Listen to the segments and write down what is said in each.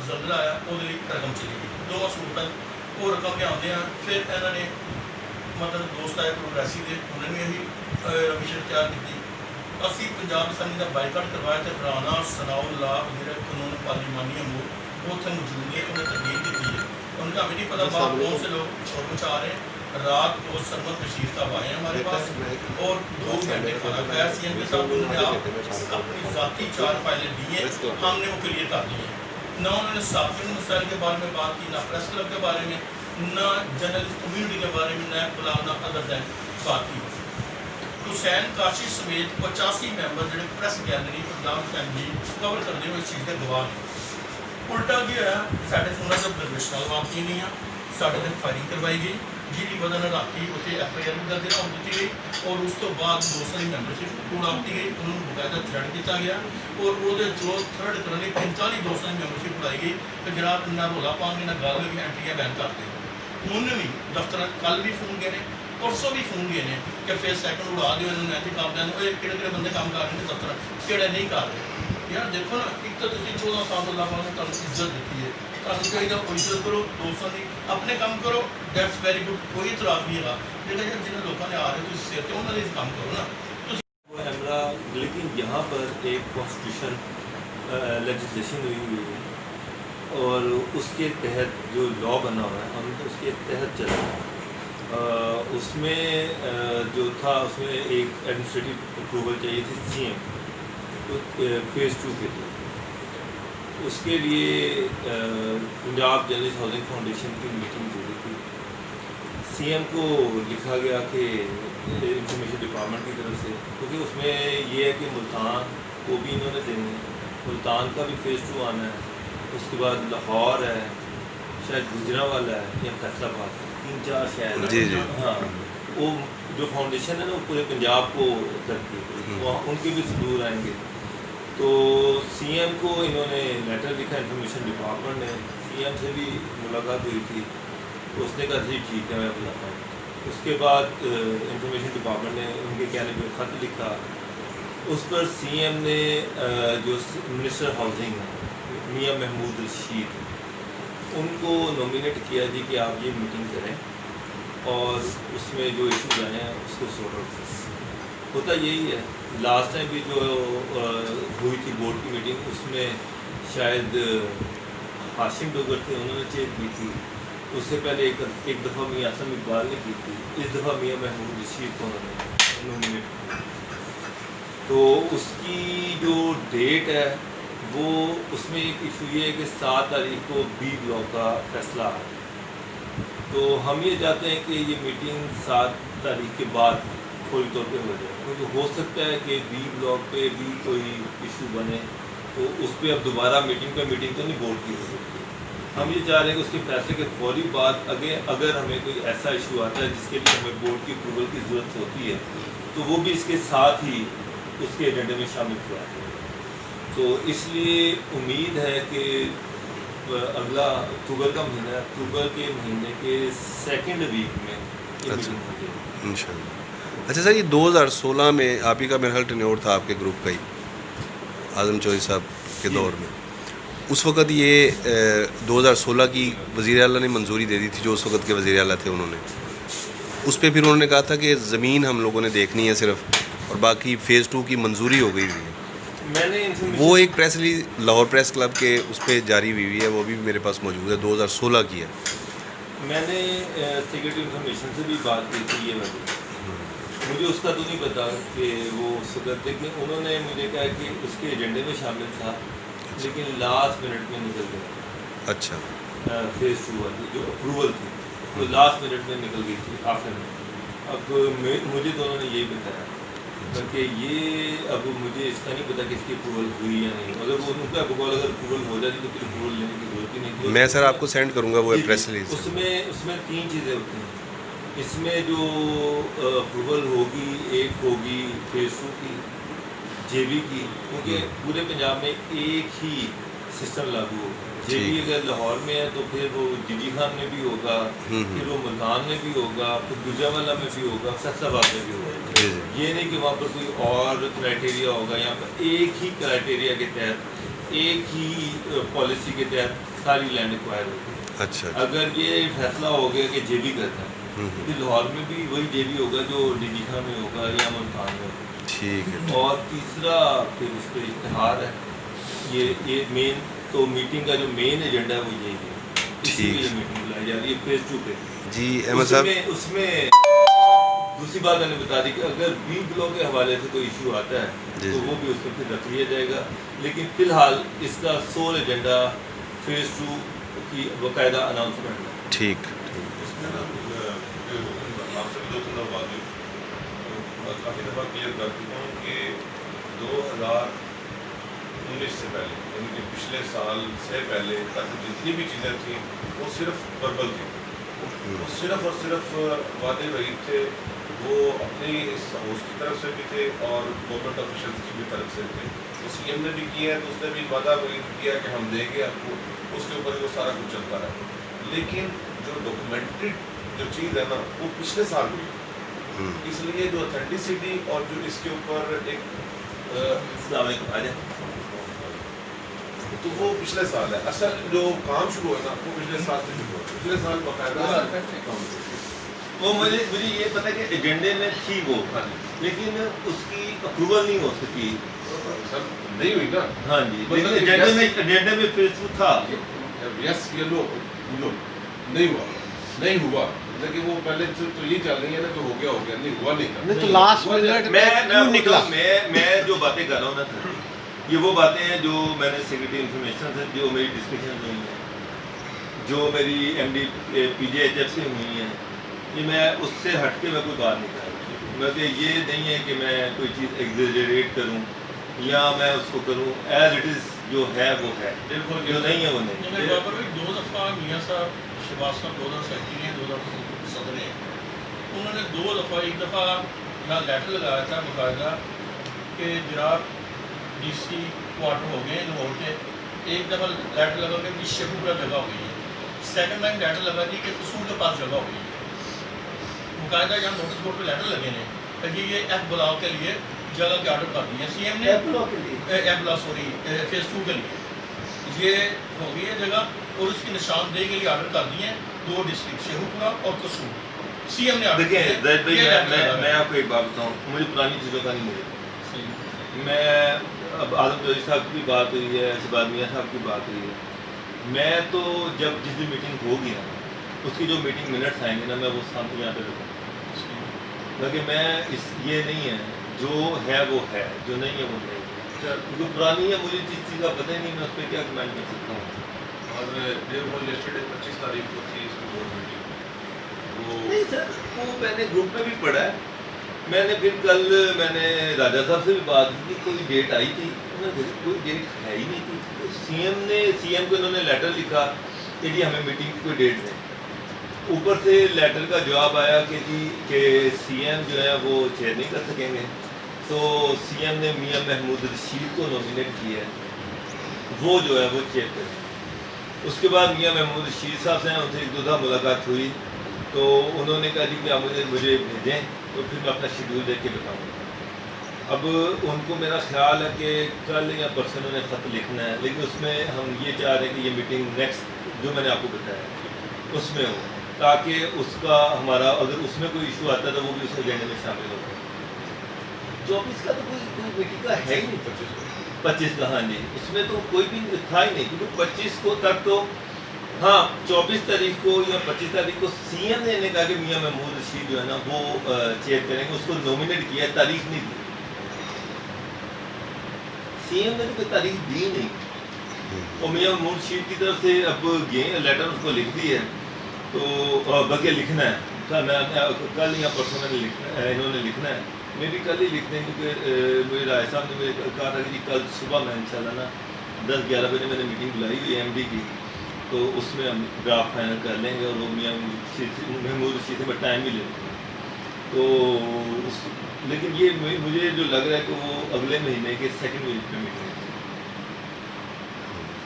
Result आया वो रकम चली गई। दो सूरत वो रकम लिया फिर इन्होंने मतलब दोस्त आए प्रोग्रेसी के उन्होंने यही रविश तैयार की। असी पंजाब असम्बली का बाईकाट करवाया तो राना सनाउल ला मेरे कानून पार्लिमानी अमूर वो उत्थे मौजूद है, उन्हें तकलीफ दी है। उनका हमें नहीं पता बाहर कौन से लोग शोर मचा रहे हैं। रात को सरमद बशीर साहब आए हैं हमारे पास और 2 घंटे खाना खाया सीएम के साथ। उन्होंने आप अपनी ज़ाती 4 फाइलें दी हैं, हमने वो क्लियर कर दी हैं। ना उन्होंने साफी मसाइल के बारे में बात की, ना प्रेस क्लब के बारे में, ना जर्नलिस्ट कम्यूनिटी के बारे में, ना गुलाम ना अदर दैन बात की। हुसैन काशी समेत 85 मैंबर जो press gallery Punjab assembly cover करते हुए इस चीज़ के गवाह ने। उल्टा की होया साढ़े फोन से ऑब्जरवेशन वापसी नहीं आ साढ़े फायरिंग करवाई गई जिसकी वजह से रात उत्थे FIR भी दर्ज हो दी गई और उस तो बाद 2 साल मैंबरशिप तोड़ा दी गई, उन्होंने बकायदा थ्रेड किया गया और वो जो थ्रेड करने 45 2 साल मैंबरशिप उड़ाई गई तो जनाब ना रोला पाएंगे ना गल होगी एंट्रियां बैन कर दें। उन्होंने भी दफ्तर कल भी फोन गए हैं परसों भी फोन गए हैं कि फिर सैकंड उड़ा दो इन्होंने ऐसे काम दें कि बंदे काम कर रहे हैं दफ्तर कि नहीं कर रहे। यार देखो ना एक तो तुम 14 साल अल्लाह पाक ने तुहानू इज्जत दी है, तुहानू चाहिए कोई इज्जत करो दोस्तों की अपने काम करो दैट्स वेरी गुड, कोई इतराज नहीं है। लेकिन यार जिन्हें लोगों ने आ रहे हो सिर तो उन्होंने काम करो ना। लेकिन यहाँ पर एक कॉन्स्टिट्यूशन लेजिस्लेशन हुई है और उसके तहत जो लॉ बना हुआ है हम तो उसके तहत चल रहे हैं। उसमें जो था उसमें एक एडमिनिस्ट्रेटिव अप्रूवल चाहिए थी CM तो फेज़ 2 के लिए। उसके लिए पंजाब जर्नलिस्ट हाउसिंग फाउंडेशन की मीटिंग हो रही थी। CM को लिखा गया कि इंफॉर्मेशन डिपार्टमेंट की तरफ से, क्योंकि उसमें ये है कि मुल्तान को भी इन्होंने देने, मुल्तान का भी फेज़ 2 आना है, उसके बाद लाहौर है, शायद गुजरांवाला है या फैसलाबाद, 3-4 शहर। जी जी हाँ, वो जो फाउंडेशन है ना वो पूरे पंजाब को करती है, वहाँ उनके भी सुदूर आएंगे। तो CM को इन्होंने लेटर लिखा इन्फॉर्मेशन डिपार्टमेंट ने, CM से भी मुलाकात हुई थी तो उसने कहा जी ठीक है मैं बुलाता हूँ। उसके बाद इंफॉर्मेशन डिपार्टमेंट ने उनके कहने पर ख़त लिखा, उस पर CM ने जो मिनिस्टर हाउसिंग है मियां महमूद रशीद उनको नॉमिनेट किया जी कि आप ये मीटिंग करें और उसमें जो इशूज़ आए हैं उसको सॉर्ट आउट करें। होता यही है, लास्ट टाइम भी जो हुई थी बोर्ड की मीटिंग उसमें शायद हाशिम डोगर थे उन्होंने चेयर की थी, उससे पहले एक दफ़ा मियां आसम इकबाल ने की थी, इस दफ़ा मियां महमूद रशीद को उन्होंने नॉमिनेट किया। तो उसकी जो डेट है वो उसमें एक इशू ये है कि 7 तारीख को B ब्लॉक का फैसला है। तो हम ये चाहते हैं कि ये मीटिंग 7 तारीख के बाद फौरी तौर पे हो जाए, क्योंकि हो सकता है कि B ब्लॉक पे भी कोई इशू बने तो उस पर अब दोबारा मीटिंग तो नहीं बोर्ड की हो सकती। हम ये चाह रहे हैं कि उसके फैसले के फौरी बाद अगर हमें कोई ऐसा इशू आता है जिसके लिए हमें बोर्ड की अप्रूवल की ज़रूरत होती है तो वो भी इसके साथ ही उसके एजेंडे में शामिल किया जाए। तो इसलिए उम्मीद है कि अगला अक्टूबर का महीना, अक्टूबर के महीने के 2nd वीक में ये मीटिंग हो जाएगी इंशाल्लाह। अच्छा सर, ये 2016 में आप ही का मेरा टेन्योर था आपके ग्रुप का ही आज़म चौधरी साहब के दौर में, उस वक़्त ये 2016 की वज़ीर आला ने मंजूरी दे दी थी, जो उस वक़्त के वज़ीर आला थे उन्होंने, उस पर फिर उन्होंने कहा था कि ज़मीन हम लोगों ने देखनी है सिर्फ और बाकी फ़ेज़ 2 की मंजूरी हो गई हुई है। मैंने वो एक press release Lahore press club के उस पर जारी हुई है, वो भी मेरे पास मौजूद है, 2016 की है। मैंने सेक्रेटरी इन्फॉर्मेशन से भी बात की थी ये वाली, मुझे उसका तो नहीं पता कि वो उस वक्त, लेकिन उन्होंने मुझे कहा कि उसके एजेंडे में शामिल था लेकिन लास्ट मिनट में निकल गया। अच्छा, फेज़ 2 वाली जो अप्रूवल थी वो लास्ट मिनट में निकल गई थी आखिर में। अब मुझे तो उन्होंने यही बताया, क्योंकि ये अब मुझे इसका नहीं पता कि इसकी अप्रूवल हुई या नहीं। अगर वो उनका अगर अप्रूवल हो जाती तो फिर अप्रूवल लेने की जरूरत ही नहीं थी। मैं सर आपको सेंड करूँगा वो प्रेस रिलीज। उसमें 3 चीज़ें होती हैं। इसमें जो अप्रूवल होगी, एक होगी फेज़ 2 की JB की, क्योंकि पूरे पंजाब में एक ही सिस्टम लागू होगा। JB अगर लाहौर में है तो फिर वो DG खान में भी होगा, फिर वो मुल्तान में भी होगा, फिर गुजरांवाला में भी होगा, फैसलाबाद में भी होगा। ये नहीं कि वहाँ पर कोई और क्राइटेरिया होगा, यहाँ पर एक ही क्राइटेरिया के तहत एक ही पॉलिसी के तहत सारी लैंड एक्वायर होगी। अच्छा। अगर ये फैसला हो गया कि जेबी करना है तो लाहौर में भी वही जेबी होगा जो डीजी खां में होगा या मुल्तान में होगा। ठीक है। और तीसरा फिर उस पर इश्तिहार है, ये मेन तो मीटिंग का जो मेन एजेंडा है वो यही है, ठीक। ये मीटिंग बुलाई जा रही है फेज 2 पे। जी अहमद साहब, उसमें दूसरी बात मैंने बता दी कि अगर बी ब्लॉक के हवाले से कोई इशू आता है जी, तो जी। वो भी उसमें फिर रख लिया जाएगा, लेकिन फ़िलहाल इसका सोल एजेंडा फेज़ 2 की बाकायदा अनाउंसमेंट है। ठीक। इसमें ना आपसे भी 2-3 बात हुई, काफ़ी दफ़ा क्लियर कर चुका हूँ कि 2019 से पहले यानी कि पिछले साल से पहले तक जितनी भी चीज़ें थी वो सिर्फ वर्बल थी, वो सिर्फ और सिर्फ वादे वही थे, वो अपनी इस हाउस की तरफ से भी थे और गवर्नमेंट ऑफिशियल्स की भी तरफ से थे। तो सीएम ने भी किया है तो उसने भी वादा वही किया कि हम देंगे आपको, उसके ऊपर वो सारा कुछ चलता रहा। लेकिन जो डॉक्यूमेंटेड जो चीज़ है ना वो पिछले साल हुई, इसलिए जो ऑथेंटिसिटी और जो इसके ऊपर एक अस्सलाम वालेकुम, आ जाए। तो वो पिछले साल है, असल जो काम शुरू है ना वो पिछले साल से शुरू हुआ, पिछले साल बाकायदा वो मुझे ये पता है कि एजेंडे में थी वो, लेकिन उसकी अप्रूवल नहीं हो सकी। सर नहीं हुई ना। हाँ जी, मतलब लेकिन एजेंडे में फेज 2 था। यस ये लो नहीं हुआ लेकिन वो पहले से तो ये चल रही है ना कि हो गया नहीं हुआ नहीं था। नहीं तो लास्ट मिनट मैं क्यों निकला? मैं जो बातें कर रहा हूँ ना सर, ये वो बातें हैं जो मैंने सेक्रेटरी इंफॉर्मेशन से, जो मेरी डिस्कशन हुई है, जो मेरी MD PJHF से हुई हैं, ये मैं उससे हट के मैं कोई बात नहीं कर रहा। मैं ये नहीं है कि मैं कोई चीज़ एग्जेजरेट करूँ या मैं उसको करूँ, एज इट इज़ जो है वो है, जो नहीं है वो नहीं। लेकिन बाबर भाई 2 दफ़ा मियाँ साहब शहबाज साहब 2 दफ़ा सेक्रेटरी हैं, 2 दफ़ा सदर हैं, उन्होंने 2 दफ़ा, एक दफ़ा यहाँ लेटर लगाया था बाकायदा कि जनाब DC क्वार्टर हो गए लाहौर के, एक दफ़ा लेटर लगा कि जी शेखुपुरा जगह हो गई है, सेकंड टाइम लेटर लगा दी कि कसूर के पास जगह हो गई है। बाकायदा यहाँ नोटिस बोर्ड पर लेटर लगे हैं कि ये F ब्लॉक के लिए जगह के ऑर्डर कर दिए CM ने, F ब्लॉक सॉरी फेज 2 के लिए ये हो गई है जगह, और उसकी निशानदेही के लिए ऑर्डर कर दिए हैं 2 डिस्ट्रिक्ट शेखुपुरा और कसूर। CM ने ऑर्डर देखिए जैद भाई, मैं आपको एक बात बताऊँ, मुझे पुरानी चीज़ों का नहीं मिले। मैं अब आजम चौधरी साहब की बात हुई है, शहबाज मियाँ साहब की बात हुई है, मैं तो जब जिस दिन मीटिंग होगी ना उसकी जो मीटिंग मिनट्स आएंगे ना मैं वो सामने यहाँ पे रखूँगा, क्योंकि मैं ये नहीं है जो है वो है, जो नहीं है वो नहीं है, जो पुरानी है मुझे जिस चीज़ का पता ही नहीं, मैं उस पर क्या कमेंट कर सकता हूँ। और yesterday 25 तारीख को थी इसकी बोर्ड मीटिंग, वो नहीं सर, वो मैंने ग्रुप में भी पढ़ा है, मैंने फिर कल मैंने राजा साहब से भी बात की कि कोई डेट आई थी, उन्होंने कोई डेट है ही नहीं थी। तो CM को इन्होंने लेटर लिखा कि जी हमें मीटिंग की कोई डेट नहीं, ऊपर से लेटर का जवाब आया कि जी कि CM जो है वो चेयर नहीं कर सकेंगे, तो CM ने मियां महमूद रशीद को नॉमिनेट किया है, वो जो है वो चेयर करें। उसके बाद मियां महमूद रशीद साहब से उनसे 1-2 दफ़ा मुलाकात हुई, तो उन्होंने कहा जी कि आप मुझे भेजें तो फिर मैं अपना शेड्यूल देख के बताऊँगा। अब उनको मेरा ख्याल है कि कल या परसों उन्होंने ख़त लिखना है, लेकिन उसमें हम ये चाह रहे हैं कि ये मीटिंग नेक्स्ट जो मैंने आपको बताया उसमें हो, ताकि उसका हमारा अगर उसमें कोई इशू आता है तो वो भी उस एजेंडे में शामिल हो। 24 का तो कोई मीटिंग का है ही नहीं, 25 का, हाँ जी, उसमें तो कोई भी था ही नहीं, क्योंकि 25 को तक तो हाँ 24 तारीख को या 25 तारीख को CM ने कहा कि मियां महमूद रशीद जो है ना वो चेयर करेंगे, उसको नॉमिनेट किया, तारीख नहीं दी, CM ने तो कोई तारीख दी नहीं, और मियां महमूद रशीद की तरफ से अब ये लेटर उसको लिख दी है, तो बल्कि लिखना है कल या परसों मैंने इन्होंने लिखना है, मैं भी कल ही लिख दें, क्योंकि मेरे राय साहब ने मुझे कहा था कि कल सुबह मैं इंशाल्लाह ना 10-11 बजे मैंने मीटिंग बुलाई हुई MD की, तो उसमें हम ड्राफ्ट फाइनल कर लेंगे और वो मियां महमूद रशीद से मैं टाइम भी ले लूँगा। तो लेकिन ये मुझे जो लग रहा है कि वो अगले महीने के 2nd वीक में मीटिंग है,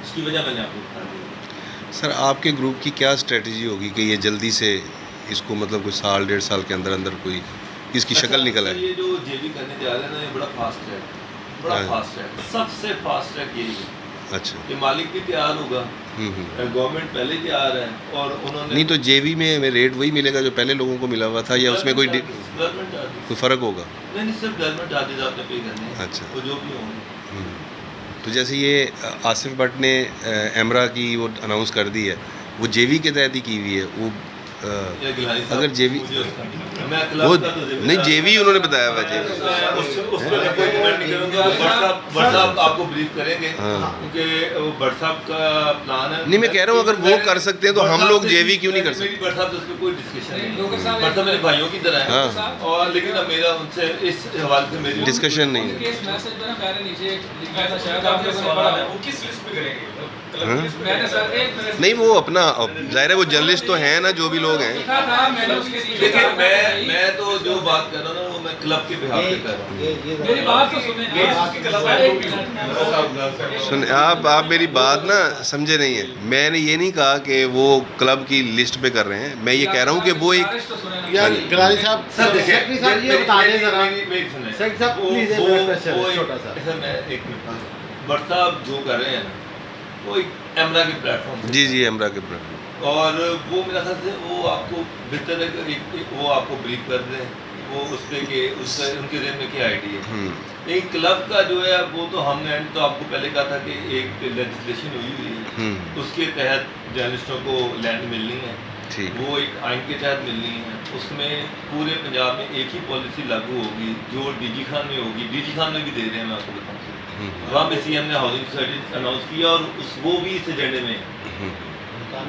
उसकी वजह मैंने आपको बता दी। सर आपके ग्रुप की क्या स्ट्रेटजी होगी कि ये जल्दी से इसको मतलब कोई 1.5 साल के अंदर कोई इसकी शक्ल निकल आए? ये जो JB करने जा रहे हैं ना ये बड़ा फास्ट है, बड़ा हाँ। फास्ट है, सबसे फास्ट ट्रैक यही है अच्छा। कि मालिक भी तैयार होगा, गवर्नमेंट पहले तैयार है, और उन्होंने नहीं तो जेवी में हमें रेट वही मिलेगा जो पहले लोगों को मिला हुआ था, या उसमें कोई डेवलपमेंट चार्जेस, कोई फ़र्क होगा? नहीं सिर्फ डेवलपमेंट चार्जेस आपने पे करने हैं। अच्छा। वो जो भी होंगे। तो जैसे ये आसिफ भट्ट ने एमरा की वो अनाउंस कर दी है, वो जेवी के तहत ही की हुई है वो या गिलानी साहब, अगर जेवी मुझे उसका- मैं वो क्लब का तो जिम्मेदार- नहीं जेवी उन्होंने बताया हुआ जेवी उस पर मैं कोई कमेंट नहीं करूँगा। भट्ट साहब आपको ब्रीफ करेंगे, हाँ। क्योंकि वो भट्ट साहब का प्लान है। नहीं, मैं कह रहा हूँ अगर वो कर सकते हैं तो हम लोग JV क्यों नहीं कर सकते? मेरी भट्ट साहब से उस पर कोई डिस्कशन नहीं, लोकल साहब भट्ट साहब मेरे भाइयों की तरह हाँ। है, और लेकिन अब मेरा उनसे इस हवाले से मेरी डिस्कशन नहीं है। केस मैसेज पे ना मैंने नीचे लिखा था, शायद आप लोगों ने पढ़ा है। वो किस लिस्ट पे करेंगे? हाँ? मैंने सर एक मिनट नहीं वो अपना जाहिर है वो जर्नलिस्ट तो हैं ना, जो भी लोग हैं। लिखा था, मैंने उसके नीचे देखिए कहा था कि- मैं तो जो बात कर रहा हूँ ना वो मैं क्लब के बिहाफ पे कर रहा हूँ। मेरी बात तो सुने ये उसकी क्लब है, एक जो भी मिनट। सुन आप मेरी बात ना समझे नहीं है। मैंने ये नहीं कहा कि वो क्लब की लिस्ट पे कर रहे हैं, मैं ये कह रहा हूँ कि वो एक गुजारिश तो सुने ना। यार गिलानी साहब, सर देखिए, सेक्रेटरी साहब ये बता दें जरा। मेरी सुने। सेक्रेटरी साहब, वो- प्लीज एक वो- मिनट क्वेश्चन वो एक- छोटा सा। सर मैं एक मिनट, भट्ट साहब जो कर रहे हैं ना वो एक एमरा के प्लेटफॉर्म से जी जी एमरा के प्रोग्राम। और वो मेरा ख्याल से वो आपको बेहतर है कि वो आपको ब्रीफ कर दें वो उस पर कि उससे उनके जहन में क्या आइडिया है। लेकिन क्लब का जो है वो तो हमने तो आपको पहले कहा था कि एक लेजिस्लेशन हुई है, उसके तहत जर्नलिस्टों को लैंड मिलनी है, ठीक। वो एक आइन के तहत मिलनी है। उसमें पूरे पंजाब में एक ही पॉलिसी लागू होगी जो डीजी खान में होगी, डीजी खान में भी दे रहे हैं, मैं आपको बताऊँ। वहाँ पे सीएम ने हाउसिंग सोसाइटी अनाउंस किया और वो भी इस एजेंडे में है।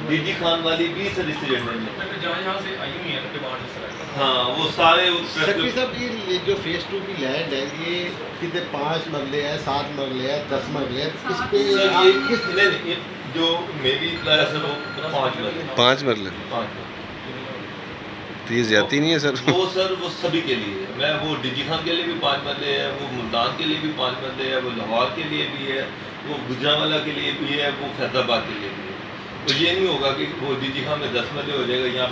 डीजी खान वाली भी सर इस एजेंडे में है। जहाँ से आई हुई है डिमांड इस तरह की। हाँ वो सारे सेक्रेटरी साहब ये जो फेज 2 की लैंड है ये कितने 5 मरले है, 7 मरले है, 10 मरले है, इस पे सर आप ये किस नहीं, ये जो मेरी इत्तला है सर वो 5 मरले 5 मरले 5 मरले। तो ये ज्यादा नहीं है सर? वो सर वो सभी के लिए है। मैं वो डीजी खान के लिए भी 5 मरले है, वो मुल्तान के लिए भी 5 मरले है, वो लाहौर के लिए भी है, वो गुजरांवाला के लिए भी है, वो फैजाबाद के लिए भी है। तो ये नहीं होगा कि वो डीजी खान में 10 मरले हो जाएगा, यहाँ पे